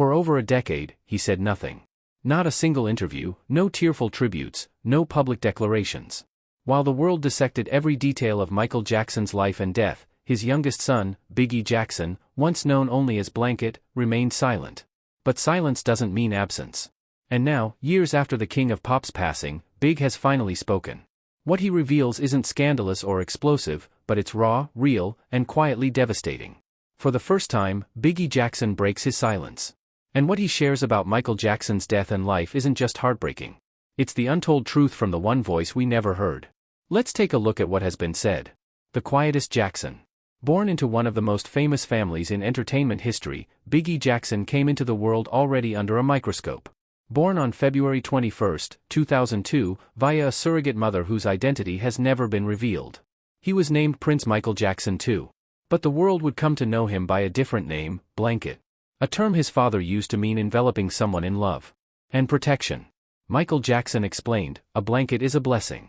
For over a decade, he said nothing. Not a single interview, no tearful tributes, no public declarations. While the world dissected every detail of Michael Jackson's life and death, his youngest son, Bigi Jackson, once known only as Blanket, remained silent. But silence doesn't mean absence. And now, years after the king of pop's passing, Big has finally spoken. What he reveals isn't scandalous or explosive, but it's raw, real, and quietly devastating. For the first time, Bigi Jackson breaks his silence. And what he shares about Michael Jackson's death and life isn't just heartbreaking. It's the untold truth from the one voice we never heard. Let's take a look at what has been said. The quietest Jackson. Born into one of the most famous families in entertainment history, Bigi Jackson came into the world already under a microscope. Born on February 21, 2002, via a surrogate mother whose identity has never been revealed. He was named Prince Michael Jackson too. But the world would come to know him by a different name, Blanket. A term his father used to mean enveloping someone in love and protection. Michael Jackson explained, "A blanket is a blessing."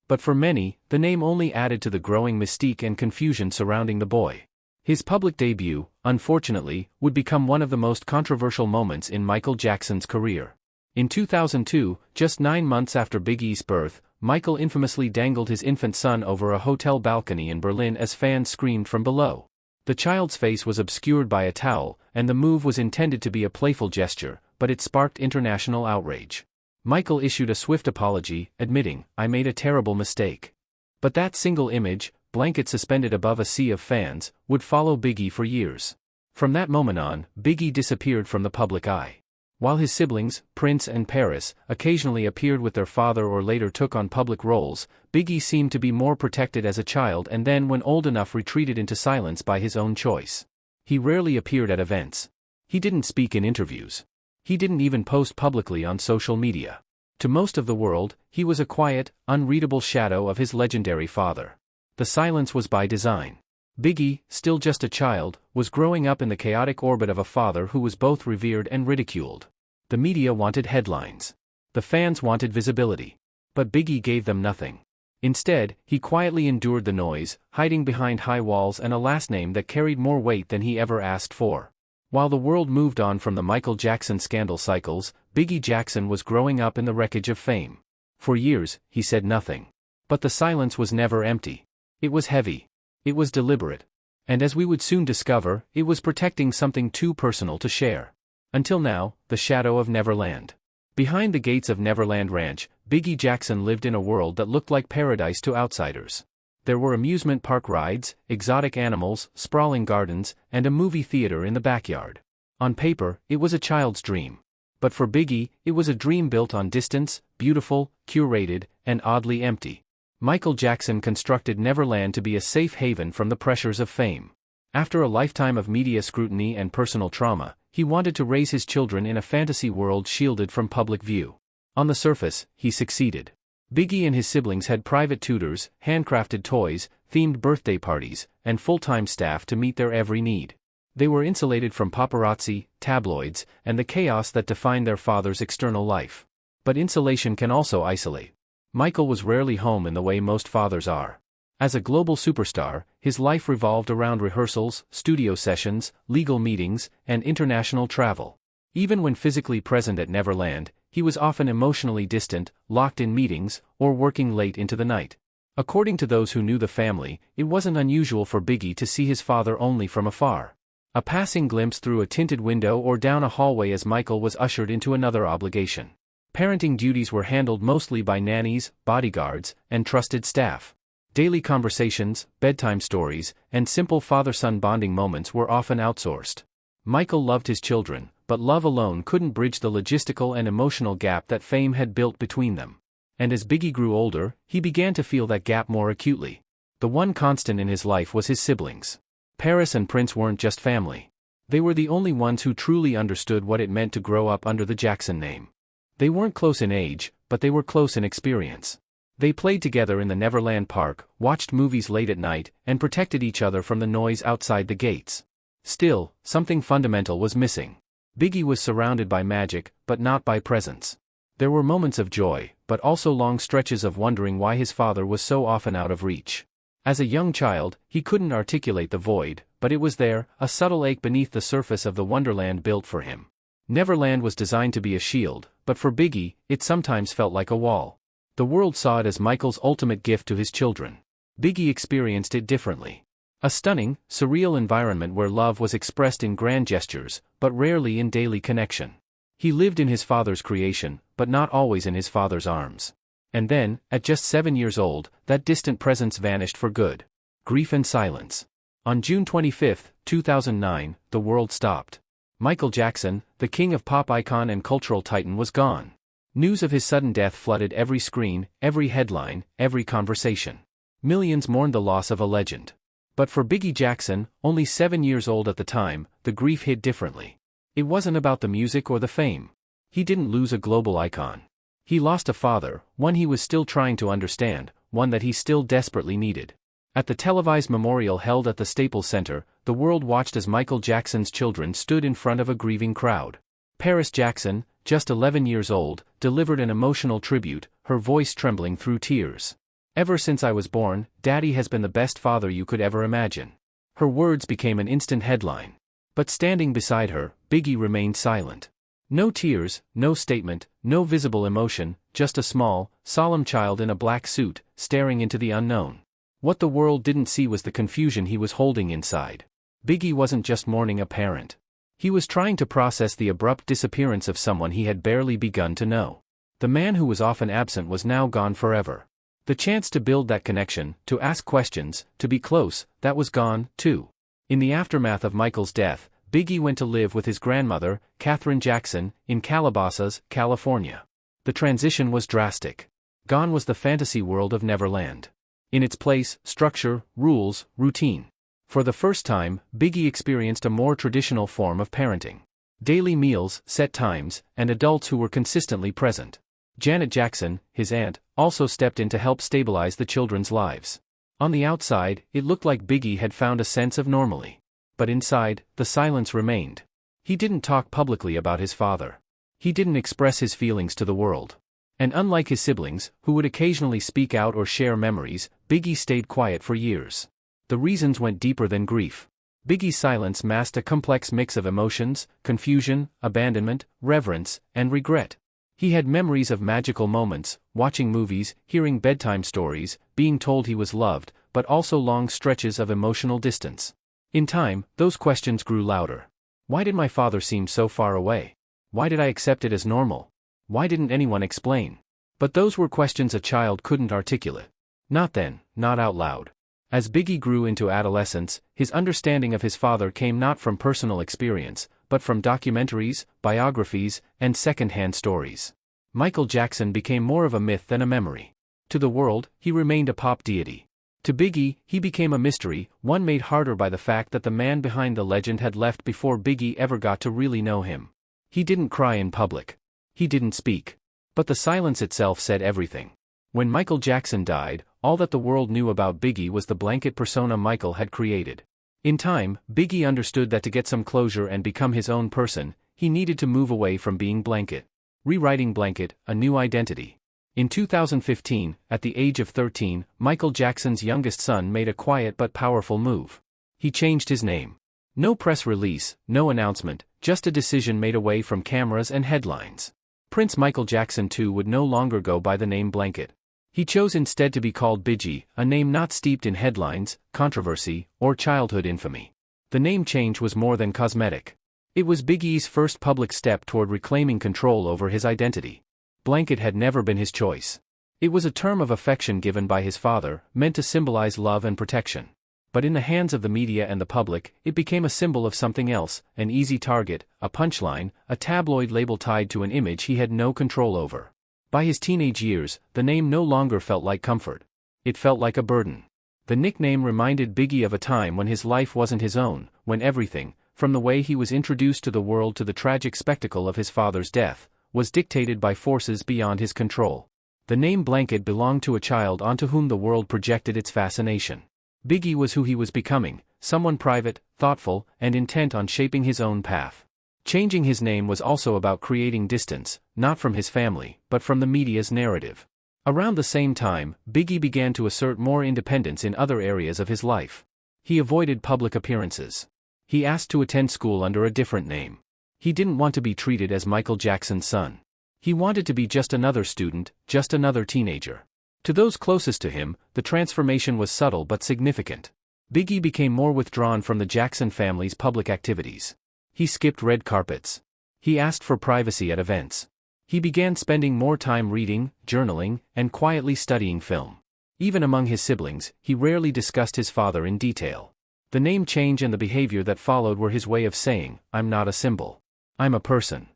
But for many, the name only added to the growing mystique and confusion surrounding the boy. His public debut, unfortunately, would become one of the most controversial moments in Michael Jackson's career. In 2002, just 9 months after Bigi's birth, Michael infamously dangled his infant son over a hotel balcony in Berlin as fans screamed from below. The child's face was obscured by a towel, and the move was intended to be a playful gesture, but it sparked international outrage. Michael issued a swift apology, admitting, "I made a terrible mistake." But that single image, Blanket suspended above a sea of fans, would follow Bigi for years. From that moment on, Bigi disappeared from the public eye. While his siblings, Prince and Paris, occasionally appeared with their father or later took on public roles, Bigi seemed to be more protected as a child and then when old enough retreated into silence by his own choice. He rarely appeared at events. He didn't speak in interviews. He didn't even post publicly on social media. To most of the world, he was a quiet, unreadable shadow of his legendary father. The silence was by design. Bigi, still just a child, was growing up in the chaotic orbit of a father who was both revered and ridiculed. The media wanted headlines. The fans wanted visibility. But Bigi gave them nothing. Instead, he quietly endured the noise, hiding behind high walls and a last name that carried more weight than he ever asked for. While the world moved on from the Michael Jackson scandal cycles, Bigi Jackson was growing up in the wreckage of fame. For years, he said nothing. But the silence was never empty. It was heavy. It was deliberate. And as we would soon discover, it was protecting something too personal to share. Until now, the shadow of Neverland. Behind the gates of Neverland Ranch, Bigi Jackson lived in a world that looked like paradise to outsiders. There were amusement park rides, exotic animals, sprawling gardens, and a movie theater in the backyard. On paper, it was a child's dream. But for Bigi, it was a dream built on distance, beautiful, curated, and oddly empty. Michael Jackson constructed Neverland to be a safe haven from the pressures of fame. After a lifetime of media scrutiny and personal trauma, he wanted to raise his children in a fantasy world shielded from public view. On the surface, he succeeded. Bigi and his siblings had private tutors, handcrafted toys, themed birthday parties, and full-time staff to meet their every need. They were insulated from paparazzi, tabloids, and the chaos that defined their father's external life. But insulation can also isolate. Michael was rarely home in the way most fathers are. As a global superstar, his life revolved around rehearsals, studio sessions, legal meetings, and international travel. Even when physically present at Neverland, he was often emotionally distant, locked in meetings, or working late into the night. According to those who knew the family, it wasn't unusual for Bigi to see his father only from afar. A passing glimpse through a tinted window or down a hallway as Michael was ushered into another obligation. Parenting duties were handled mostly by nannies, bodyguards, and trusted staff. Daily conversations, bedtime stories, and simple father-son bonding moments were often outsourced. Michael loved his children, but love alone couldn't bridge the logistical and emotional gap that fame had built between them. And as Bigi grew older, he began to feel that gap more acutely. The one constant in his life was his siblings. Paris and Prince weren't just family. They were the only ones who truly understood what it meant to grow up under the Jackson name. They weren't close in age, but they were close in experience. They played together in the Neverland Park, watched movies late at night, and protected each other from the noise outside the gates. Still, something fundamental was missing. Bigi was surrounded by magic, but not by presence. There were moments of joy, but also long stretches of wondering why his father was so often out of reach. As a young child, he couldn't articulate the void, but it was there, a subtle ache beneath the surface of the wonderland built for him. Neverland was designed to be a shield, but for Biggie, it sometimes felt like a wall. The world saw it as Michael's ultimate gift to his children. Biggie experienced it differently. A stunning, surreal environment where love was expressed in grand gestures, but rarely in daily connection. He lived in his father's creation, but not always in his father's arms. And then, at just 7 years old, that distant presence vanished for good. Grief and silence. On June 25, 2009, the world stopped. Michael Jackson, the king of pop icon and cultural titan, was gone. News of his sudden death flooded every screen, every headline, every conversation. Millions mourned the loss of a legend. But for Bigi Jackson, only 7 years old at the time, the grief hit differently. It wasn't about the music or the fame. He didn't lose a global icon. He lost a father, one he was still trying to understand, one that he still desperately needed. At the televised memorial held at the Staples Center, the world watched as Michael Jackson's children stood in front of a grieving crowd. Paris Jackson, just 11 years old, delivered an emotional tribute, her voice trembling through tears. "Ever since I was born, Daddy has been the best father you could ever imagine." Her words became an instant headline. But standing beside her, Biggie remained silent. No tears, no statement, no visible emotion, just a small, solemn child in a black suit, staring into the unknown. What the world didn't see was the confusion he was holding inside. Biggie wasn't just mourning a parent. He was trying to process the abrupt disappearance of someone he had barely begun to know. The man who was often absent was now gone forever. The chance to build that connection, to ask questions, to be close, that was gone, too. In the aftermath of Michael's death, Biggie went to live with his grandmother, Katherine Jackson, in Calabasas, California. The transition was drastic. Gone was the fantasy world of Neverland. In its place, structure, rules, routine. For the first time, Biggie experienced a more traditional form of parenting. Daily meals, set times, and adults who were consistently present. Janet Jackson, his aunt, also stepped in to help stabilize the children's lives. On the outside, it looked like Biggie had found a sense of normalcy. But inside, the silence remained. He didn't talk publicly about his father. He didn't express his feelings to the world. And unlike his siblings, who would occasionally speak out or share memories, Biggie stayed quiet for years. The reasons went deeper than grief. Biggie's silence masked a complex mix of emotions: confusion, abandonment, reverence, and regret. He had memories of magical moments, watching movies, hearing bedtime stories, being told he was loved, but also long stretches of emotional distance. In time, those questions grew louder. Why did my father seem so far away? Why did I accept it as normal? Why didn't anyone explain? But those were questions a child couldn't articulate. Not then, not out loud. As Biggie grew into adolescence, his understanding of his father came not from personal experience, but from documentaries, biographies, and second-hand stories. Michael Jackson became more of a myth than a memory. To the world, he remained a pop deity. To Biggie, he became a mystery, one made harder by the fact that the man behind the legend had left before Biggie ever got to really know him. He didn't cry in public. He didn't speak. But the silence itself said everything. When Michael Jackson died, all that the world knew about Biggie was the blanket persona Michael had created. In time, Biggie understood that to get some closure and become his own person, he needed to move away from being Blanket. Rewriting Blanket, a new identity. In 2015, at the age of 13, Michael Jackson's youngest son made a quiet but powerful move. He changed his name. No press release, no announcement, just a decision made away from cameras and headlines. Prince Michael Jackson too would no longer go by the name Blanket. He chose instead to be called Bigi, a name not steeped in headlines, controversy, or childhood infamy. The name change was more than cosmetic. It was Biggie's first public step toward reclaiming control over his identity. Blanket had never been his choice. It was a term of affection given by his father, meant to symbolize love and protection. But in the hands of the media and the public, it became a symbol of something else, an easy target, a punchline, a tabloid label tied to an image he had no control over. By his teenage years, the name no longer felt like comfort. It felt like a burden. The nickname reminded Biggie of a time when his life wasn't his own, when everything, from the way he was introduced to the world to the tragic spectacle of his father's death, was dictated by forces beyond his control. The name Blanket belonged to a child onto whom the world projected its fascination. Biggie was who he was becoming, someone private, thoughtful, and intent on shaping his own path. Changing his name was also about creating distance, not from his family, but from the media's narrative. Around the same time, Biggie began to assert more independence in other areas of his life. He avoided public appearances. He asked to attend school under a different name. He didn't want to be treated as Michael Jackson's son. He wanted to be just another student, just another teenager. To those closest to him, the transformation was subtle but significant. Biggie became more withdrawn from the Jackson family's public activities. He skipped red carpets. He asked for privacy at events. He began spending more time reading, journaling, and quietly studying film. Even among his siblings, he rarely discussed his father in detail. The name change and the behavior that followed were his way of saying, "I'm not a symbol. I'm a person."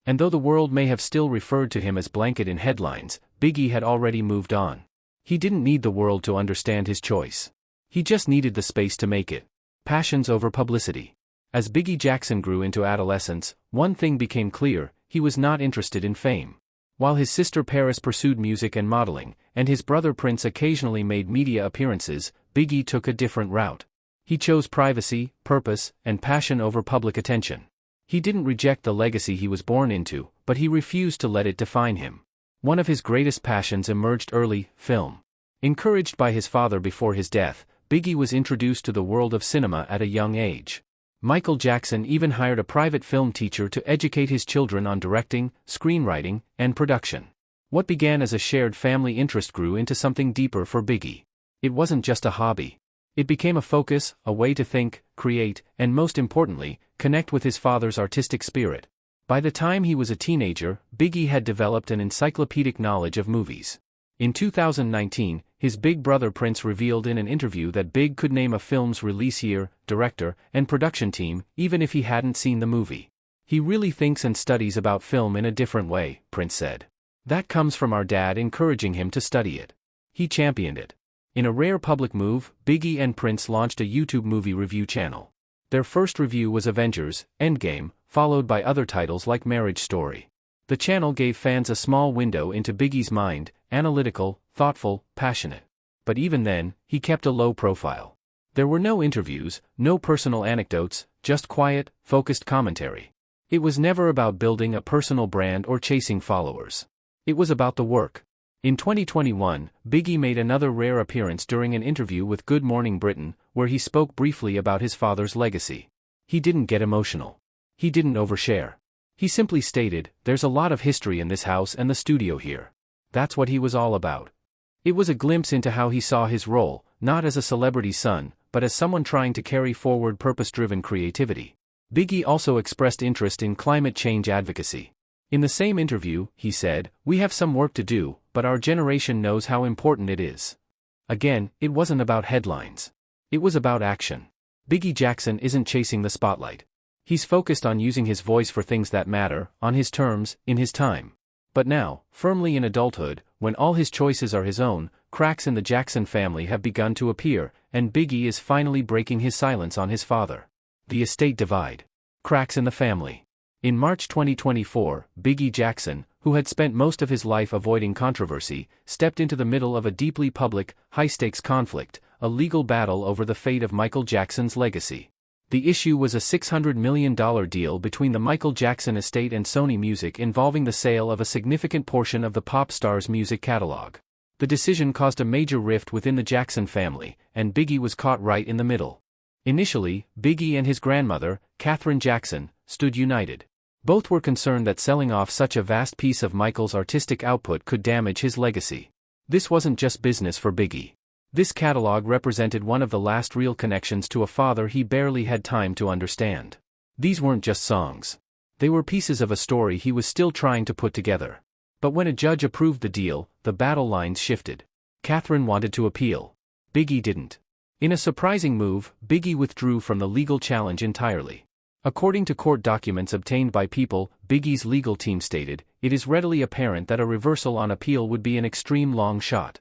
And though the world may have still referred to him as Blanket in headlines, Biggie had already moved on. He didn't need the world to understand his choice. He just needed the space to make it. Passions over publicity. As Bigi Jackson grew into adolescence, one thing became clear: he was not interested in fame. While his sister Paris pursued music and modeling, and his brother Prince occasionally made media appearances, Biggie took a different route. He chose privacy, purpose, and passion over public attention. He didn't reject the legacy he was born into, but he refused to let it define him. One of his greatest passions emerged early: film. Encouraged by his father before his death, Biggie was introduced to the world of cinema at a young age. Michael Jackson even hired a private film teacher to educate his children on directing, screenwriting, and production. What began as a shared family interest grew into something deeper for Biggie. It wasn't just a hobby. It became a focus, a way to think, create, and most importantly, connect with his father's artistic spirit. By the time he was a teenager, Biggie had developed an encyclopedic knowledge of movies. In 2019, his big brother Prince revealed in an interview that Big could name a film's release year, director, and production team, even if he hadn't seen the movie. "He really thinks and studies about film in a different way," Prince said. "That comes from our dad encouraging him to study it. He championed it." In a rare public move, Biggie and Prince launched a YouTube movie review channel. Their first review was Avengers: Endgame, followed by other titles like Marriage Story. The channel gave fans a small window into Biggie's mind: analytical, thoughtful, passionate. But even then, he kept a low profile. There were no interviews, no personal anecdotes, just quiet, focused commentary. It was never about building a personal brand or chasing followers. It was about the work. In 2021, Biggie made another rare appearance during an interview with Good Morning Britain, where he spoke briefly about his father's legacy. He didn't get emotional. He didn't overshare. He simply stated, "There's a lot of history in this house and the studio here." That's what he was all about. It was a glimpse into how he saw his role, not as a celebrity son, but as someone trying to carry forward purpose-driven creativity. Biggie also expressed interest in climate change advocacy. In the same interview, he said, "We have some work to do, but our generation knows how important it is." Again, it wasn't about headlines. It was about action. Biggie Jackson isn't chasing the spotlight. He's focused on using his voice for things that matter, on his terms, in his time. But now, firmly in adulthood, when all his choices are his own, cracks in the Jackson family have begun to appear, and Biggie is finally breaking his silence on his father. The estate divide. Cracks in the family. In March 2024, Biggie Jackson, who had spent most of his life avoiding controversy, stepped into the middle of a deeply public, high-stakes conflict, a legal battle over the fate of Michael Jackson's legacy. The issue was a $600 million deal between the Michael Jackson estate and Sony Music involving the sale of a significant portion of the pop star's music catalog. The decision caused a major rift within the Jackson family, and Biggie was caught right in the middle. Initially, Biggie and his grandmother, Katherine Jackson, stood united. Both were concerned that selling off such a vast piece of Michael's artistic output could damage his legacy. This wasn't just business for Biggie. This catalog represented one of the last real connections to a father he barely had time to understand. These weren't just songs. They were pieces of a story he was still trying to put together. But when a judge approved the deal, the battle lines shifted. Katherine wanted to appeal. Biggie didn't. In a surprising move, Biggie withdrew from the legal challenge entirely. According to court documents obtained by People, Biggie's legal team stated, "It is readily apparent that a reversal on appeal would be an extreme long shot."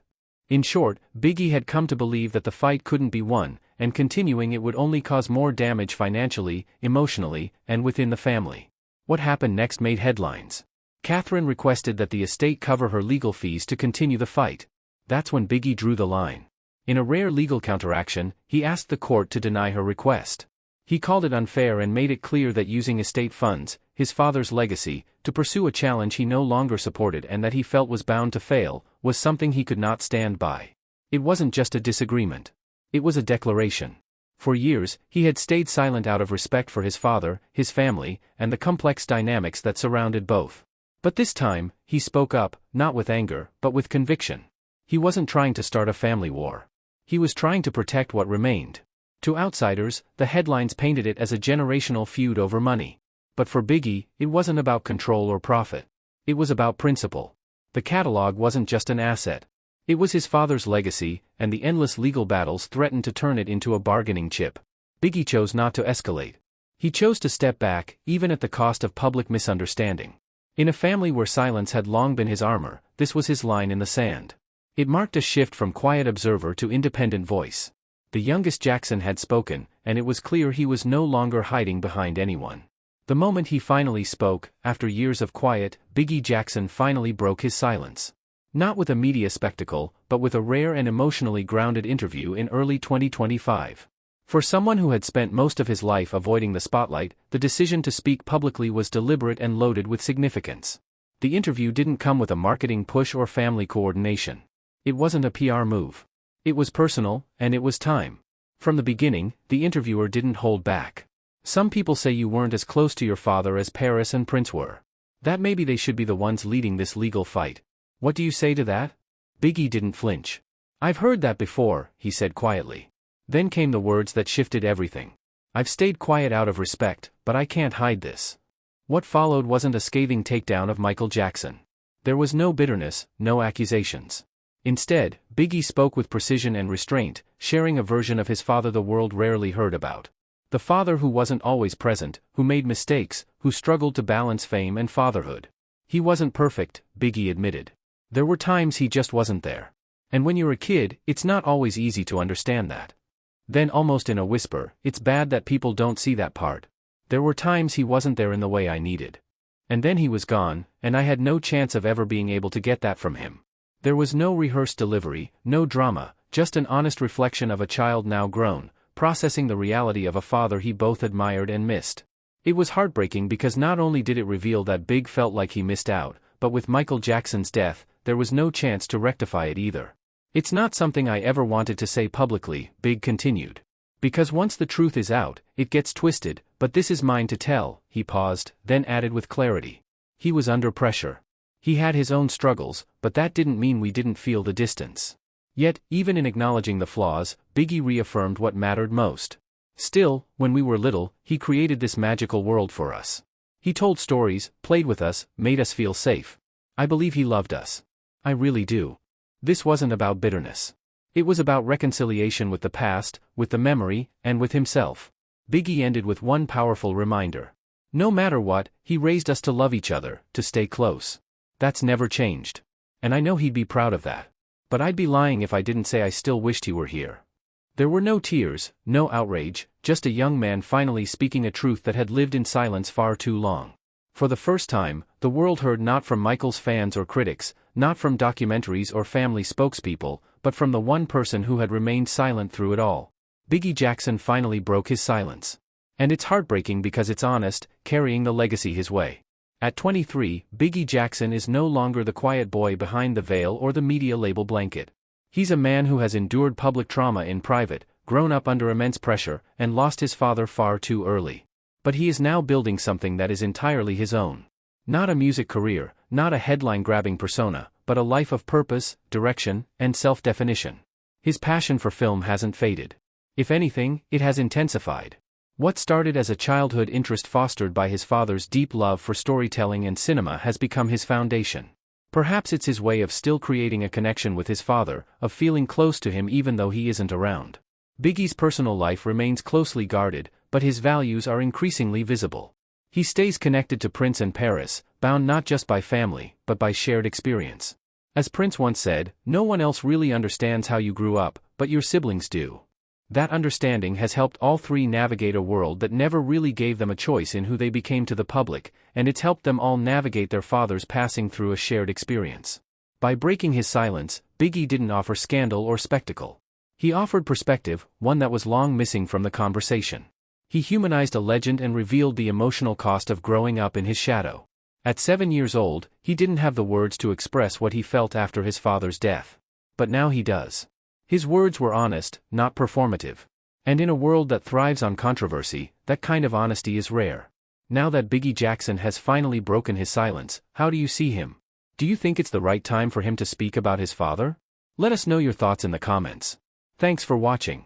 In short, Biggie had come to believe that the fight couldn't be won, and continuing it would only cause more damage financially, emotionally, and within the family. What happened next made headlines. Katherine requested that the estate cover her legal fees to continue the fight. That's when Biggie drew the line. In a rare legal counteraction, he asked the court to deny her request. He called it unfair and made it clear that using estate funds, his father's legacy, to pursue a challenge he no longer supported and that he felt was bound to fail, was something he could not stand by. It wasn't just a disagreement. It was a declaration. For years, he had stayed silent out of respect for his father, his family, and the complex dynamics that surrounded both. But this time, he spoke up, not with anger, but with conviction. He wasn't trying to start a family war. He was trying to protect what remained. To outsiders, the headlines painted it as a generational feud over money. But for Bigi, it wasn't about control or profit. It was about principle. The catalog wasn't just an asset. It was his father's legacy, and the endless legal battles threatened to turn it into a bargaining chip. Bigi chose not to escalate. He chose to step back, even at the cost of public misunderstanding. In a family where silence had long been his armor, this was his line in the sand. It marked a shift from quiet observer to independent voice. The youngest Jackson had spoken, and it was clear he was no longer hiding behind anyone. The moment he finally spoke, after years of quiet, Bigi Jackson finally broke his silence. Not with a media spectacle, but with a rare and emotionally grounded interview in early 2025. For someone who had spent most of his life avoiding the spotlight, the decision to speak publicly was deliberate and loaded with significance. The interview didn't come with a marketing push or family coordination. It wasn't a PR move. It was personal, and it was time. From the beginning, the interviewer didn't hold back. Some people say you weren't as close to your father as Paris and Prince were. That maybe they should be the ones leading this legal fight. What do you say to that? Bigi didn't flinch. I've heard that before, he said quietly. Then came the words that shifted everything. I've stayed quiet out of respect, but I can't hide this. What followed wasn't a scathing takedown of Michael Jackson. There was no bitterness, no accusations. Instead, Bigi spoke with precision and restraint, sharing a version of his father the world rarely heard about. The father who wasn't always present, who made mistakes, who struggled to balance fame and fatherhood. He wasn't perfect, Bigi admitted. There were times he just wasn't there. And when you're a kid, it's not always easy to understand that. Then almost in a whisper, it's bad that people don't see that part. There were times he wasn't there in the way I needed. And then he was gone, and I had no chance of ever being able to get that from him. There was no rehearsed delivery, no drama, just an honest reflection of a child now grown, processing the reality of a father he both admired and missed. It was heartbreaking because not only did it reveal that Big felt like he missed out, but with Michael Jackson's death, there was no chance to rectify it either. It's not something I ever wanted to say publicly, Big continued. Because once the truth is out, it gets twisted, but this is mine to tell, he paused, then added with clarity. He was under pressure. He had his own struggles, but that didn't mean we didn't feel the distance. Yet, even in acknowledging the flaws, Bigi reaffirmed what mattered most. Still, when we were little, he created this magical world for us. He told stories, played with us, made us feel safe. I believe he loved us. I really do. This wasn't about bitterness. It was about reconciliation with the past, with the memory, and with himself. Bigi ended with one powerful reminder. No matter what, he raised us to love each other, to stay close. That's never changed. And I know he'd be proud of that. But I'd be lying if I didn't say I still wished he were here. There were no tears, no outrage, just a young man finally speaking a truth that had lived in silence far too long. For the first time, the world heard not from Michael's fans or critics, not from documentaries or family spokespeople, but from the one person who had remained silent through it all. Bigi Jackson finally broke his silence. And it's heartbreaking because it's honest, carrying the legacy his way. At 23, Bigi Jackson is no longer the quiet boy behind the veil or the media label blanket. He's a man who has endured public trauma in private, grown up under immense pressure, and lost his father far too early. But he is now building something that is entirely his own. Not a music career, not a headline-grabbing persona, but a life of purpose, direction, and self-definition. His passion for film hasn't faded. If anything, it has intensified. What started as a childhood interest fostered by his father's deep love for storytelling and cinema has become his foundation. Perhaps it's his way of still creating a connection with his father, of feeling close to him even though he isn't around. Bigi's personal life remains closely guarded, but his values are increasingly visible. He stays connected to Prince and Paris, bound not just by family, but by shared experience. As Prince once said, no one else really understands how you grew up, but your siblings do. That understanding has helped all three navigate a world that never really gave them a choice in who they became to the public, and it's helped them all navigate their fathers passing through a shared experience. By breaking his silence, Bigi didn't offer scandal or spectacle. He offered perspective, one that was long missing from the conversation. He humanized a legend and revealed the emotional cost of growing up in his shadow. At 7 years old, he didn't have the words to express what he felt after his father's death. But now he does. His words were honest, not performative. And in a world that thrives on controversy, that kind of honesty is rare. Now that Bigi Jackson has finally broken his silence, how do you see him? Do you think it's the right time for him to speak about his father? Let us know your thoughts in the comments. Thanks for watching.